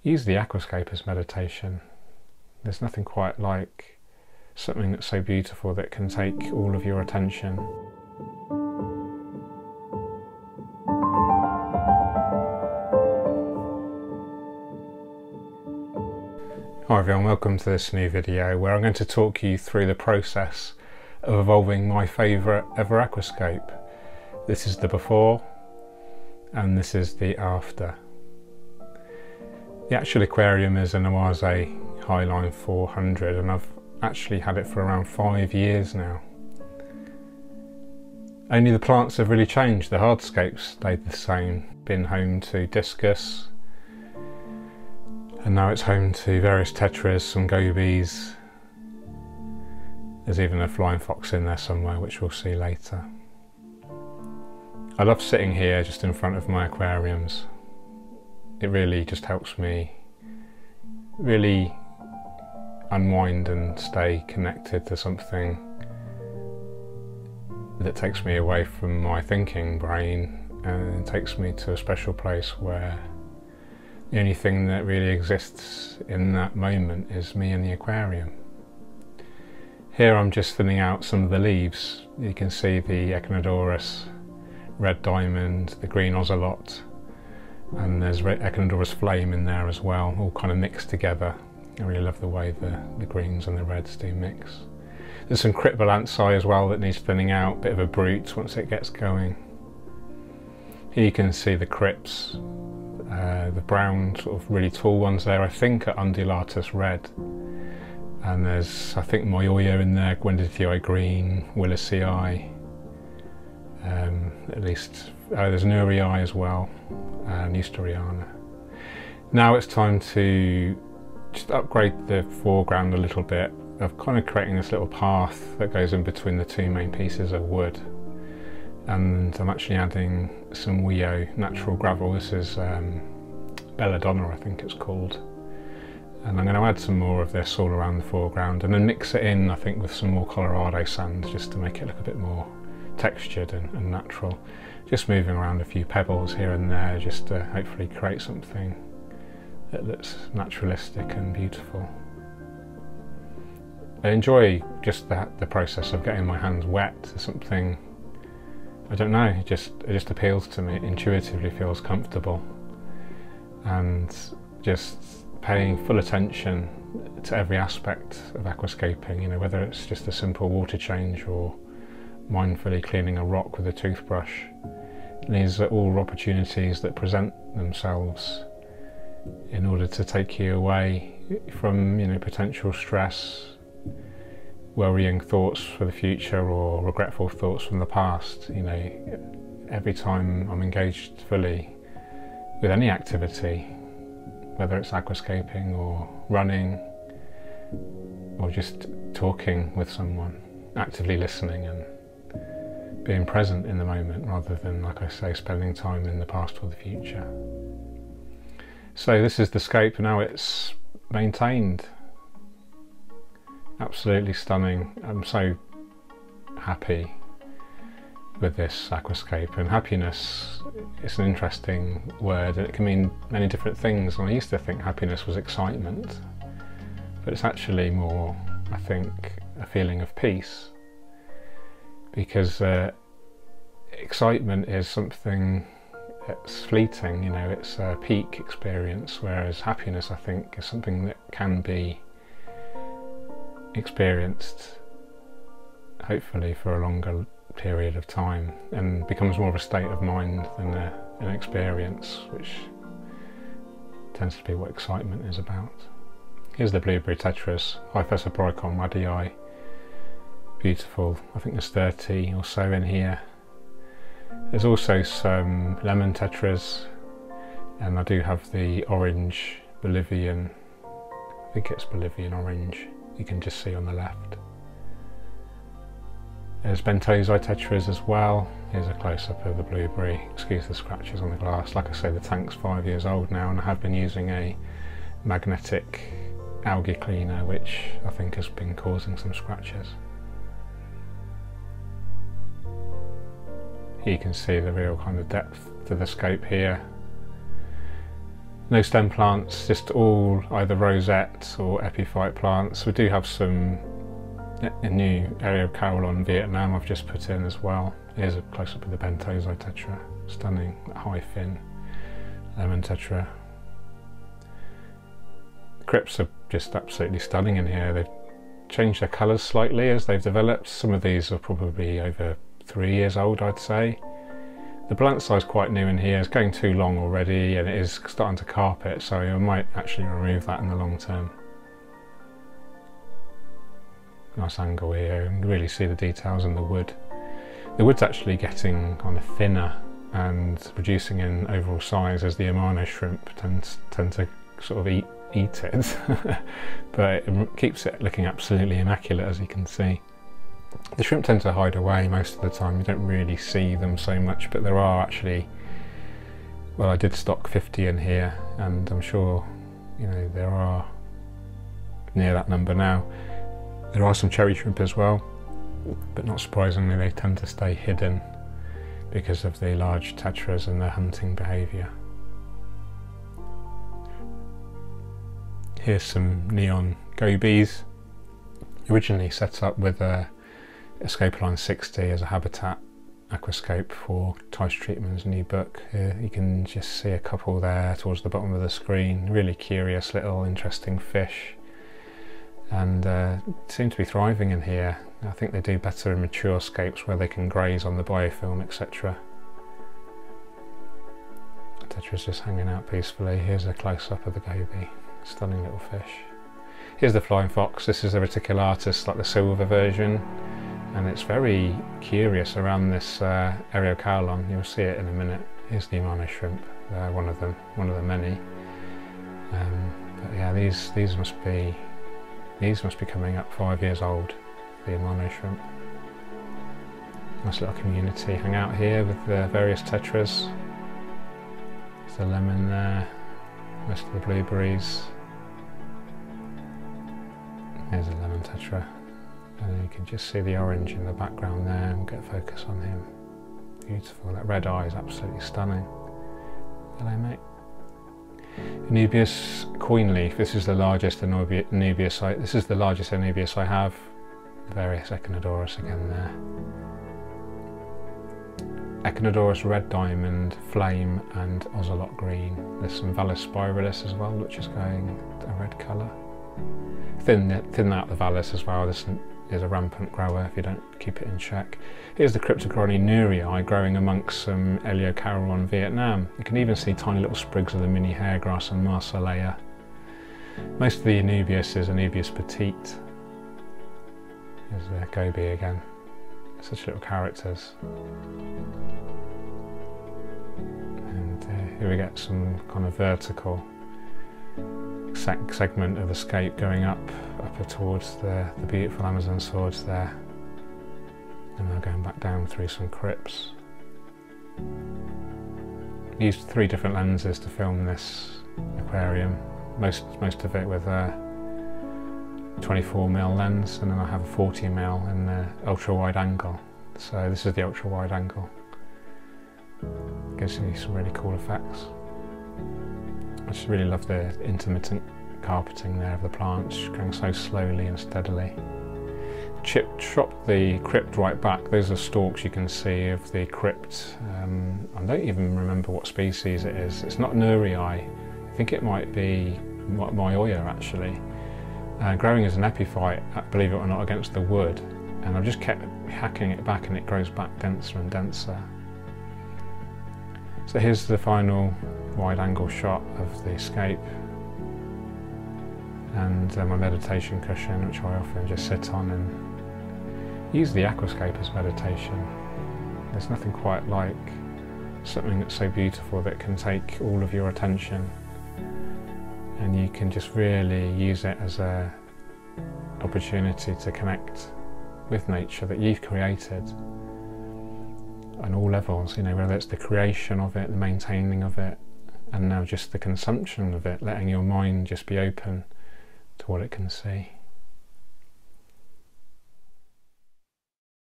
use the aquascape as meditation. There's nothing quite like something that's so beautiful that can take all of your attention. Hi everyone, welcome to this new video where I'm going to talk you through the process of evolving my favourite ever aquascape. This is the before and this is the after. The actual aquarium is an Aquascape Highline 400 and I've actually had it for around 5 years now. Only the plants have really changed. The hardscapes stayed the same. Been home to discus, and now it's home to various tetras, some gobies. There's even a flying fox in there somewhere, which we'll see later. I love sitting here just in front of my aquariums. It really just helps me really unwind and stay connected to something that takes me away from my thinking brain and takes me to a special place where the only thing that really exists in that moment is me and the aquarium. Here I'm just thinning out some of the leaves. You can see the Echinodorus red diamond, the green ocelot, and there's Echinodorus flame in there as well, all kind of mixed together. I really love the way the greens and the reds do mix. There's some Cryptbalansae as well that needs thinning out, bit of a brute once it gets going. Here you can see the crypts. The brown sort of really tall ones there I think are Undulatus red, and there's I think Moyoya in there, Gwendolithii green, Willisii, at least there's Nurii as well, Neusteriana. Now it's time to just upgrade the foreground a little bit. I'm kind of creating this little path that goes in between the two main pieces of wood, and I'm actually adding some Wio natural gravel. This is Belladonna I think it's called, and I'm going to add some more of this all around the foreground and then mix it in I think with some more Colorado sand just to make it look a bit more textured and natural. Just moving around a few pebbles here and there just to hopefully create something that looks naturalistic and beautiful. I enjoy just the process of getting my hands wet to something. I don't know, it just appeals to me. It intuitively feels comfortable, and just paying full attention to every aspect of aquascaping, you know, whether it's just a simple water change or mindfully cleaning a rock with a toothbrush. These are all opportunities that present themselves in order to take you away from, you know, potential stress, worrying thoughts for the future or regretful thoughts from the past. You know, every time I'm engaged fully with any activity, whether it's aquascaping or running or just talking with someone, actively listening and being present in the moment rather than, like I say, spending time in the past or the future. So this is the scape, now it's maintained. Absolutely stunning. I'm so happy with this aquascape, and happiness is an interesting word and it can mean many different things. And I used to think happiness was excitement, but it's actually more, I think, a feeling of peace, because excitement is something that's fleeting, you know, it's a peak experience, whereas happiness I think is something that can be experienced hopefully for a longer period of time and becomes more of a state of mind than an experience, which tends to be what excitement is about. Here's the blueberry tetras, Hyphesoporicon waddii, beautiful. I think there's 30 or so in here. There's also some lemon tetras, and I do have the orange Bolivian, I think it's Bolivian orange, you can just see on the left. There's Bentosii tetras as well. Here's a close-up of the blueberry. Excuse the scratches on the glass. Like I say, the tank's 5 years old now, and I have been using a magnetic algae cleaner, which I think has been causing some scratches. You can see the real kind of depth to the scape here. No stem plants, just all either rosette or epiphyte plants. We do have a new Aquascape Vietnam I've just put in as well. Here's a close-up of the Bentosi tetra, stunning, high fin lemon tetra. The crypts are just absolutely stunning in here. They've changed their colours slightly as they've developed. Some of these are probably over 3 years old, I'd say. The plant size quite new in here. It's going too long already and it is starting to carpet, so I might actually remove that in the long term. Nice angle here, you can really see the details in the wood. The wood's actually getting kind of thinner and reducing in overall size as the Amano shrimp tend to sort of eat it, but it keeps it looking absolutely immaculate, as you can see. The shrimp tend to hide away most of the time, you don't really see them so much, but there are actually, well, I did stock 50 in here and I'm sure, you know, there are near that number now. There are some cherry shrimp as well, but not surprisingly they tend to stay hidden because of the large tetras and their hunting behaviour. Here's some neon gobies, originally set up with a Escape Line 60 as a habitat aquascape for Tice Treatment's new book. Here you can just see a couple there towards the bottom of the screen. Really curious little interesting fish, and seem to be thriving in here. I think they do better in mature scapes where they can graze on the biofilm, etc. Tetra's just hanging out peacefully. Here's a close-up of the goby. Stunning little fish. Here's the flying fox. This is a reticulatus, like the silver version, and it's very curious around this Aquascape. You'll see it in a minute. Here's the Amano shrimp, one of the many. But yeah, these must be coming up 5 years old. The Amano shrimp. Nice little community hang out here with the various tetras. There's the lemon there. Most of the blueberries. Here's a lemon tetra, and you can just see the orange in the background there, and we'll get focus on him. Beautiful, that red eye is absolutely stunning. Hello mate. Anubias coinleaf, this is the largest Anubias this is the largest Anubias I have. The various Echinodorus again there. Echinodorus red diamond, flame and ocelot green. There's some Vallis spiralis as well, which is going a red colour. Thin out the Vallis as well. This is a rampant grower if you don't keep it in check. Here's the Cryptocoryne nurii growing amongst some Aquascape Vietnam. You can even see tiny little sprigs of the mini hairgrass and Marsolea. Most of the Anubias is Anubias petite. There's the goby again. Such little characters. And here we get some kind of vertical segment of the scape going up towards the beautiful Amazon swords there. And we're going back down through some crypts. I used 3 different lenses to film this aquarium. Most of it with a 24mm lens, and then I have a 40mm in the ultra wide angle. So this is the ultra wide angle. Gives you some really cool effects. I just really love the intermittent carpeting there of the plants, going so slowly and steadily. Chopped the crypt right back. Those are stalks you can see of the crypt. I don't even remember what species it is. It's not nurii. I think it might be Myoia actually. Growing as an epiphyte, believe it or not, against the wood, and I've just kept hacking it back and it grows back denser and denser. So here's the final wide angle shot of the escape, and my meditation cushion, which I often just sit on and use the Aquascape as meditation. There's nothing quite like something that's so beautiful that can take all of your attention, and you can just really use it as an opportunity to connect with nature that you've created on all levels, you know, whether it's the creation of it, the maintaining of it, and now just the consumption of it, letting your mind just be open to what it can see.